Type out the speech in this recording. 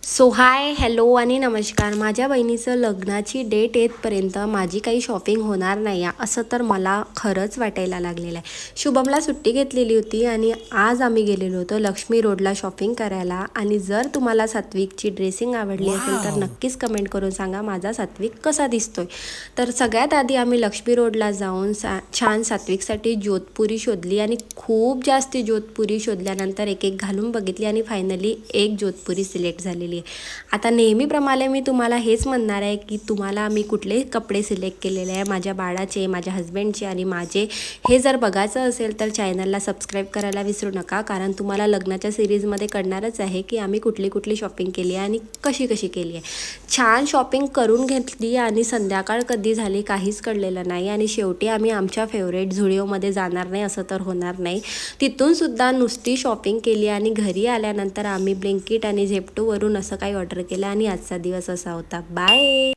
So hi hello आणि नमस्कार. माझ्या बहिणीचं लग्नाची डेट येतपर्यंत माझी काही शॉपिंग होणार नाही आहे असं तर मला खरंच वाटायला लागलेलं आहे. शुभमला सुट्टी घेतलेली होती आणि आज आम्ही गेलेलो होतो लक्ष्मी रोडला शॉपिंग करायला. आणि जर तुम्हाला सात्विकची ड्रेसिंग आवडली असेल तर नक्कीच कमेंट करून सांगा माझा सात्विक कसा दिसतोय. तर सगळ्यात आधी आम्ही लक्ष्मी रोडला जाऊन छान सात्विकसाठी जोधपुरी शोधली आणि खूप जास्ती जोधपुरी शोधल्यानंतर एक एक घालून बघितली आणि फायनली एक जोधपुरी सिलेक्ट झालेली. आता नेहमीप्रमाणे मी तुम्हाला हेच म्हणणार आहे की तुम्हाला मी कुठले कपडे सिलेक्ट केलेले आहे, माझ्या बाळाचे, माझ्या हस्बंडचे आणि माझे, हे जर बघायचं असेल तर चॅनलला सबस्क्राईब करायला विसरू नका. कारण तुम्हाला लग्नाच्या सिरीजमध्ये कळणारच आहे की आम्ही कुठली कुठली शॉपिंग केली आहे आणि कशी कशी केली आहे. छान शॉपिंग करून घेतली आणि संध्याकाळ कधी झाली काहीच कळलेलं नाही. आणि शेवटी आम्ही आमच्या फेवरेट झुडिओमध्ये जाणार नाही असं तर होणार नाही. तिथून सुद्धा नुसती शॉपिंग केली आणि घरी आल्यानंतर आम्ही ब्लिंकिट आणि झेप्टोवरून असं काही ऑर्डर केलं आणि आजचा दिवस असा होता. बाय.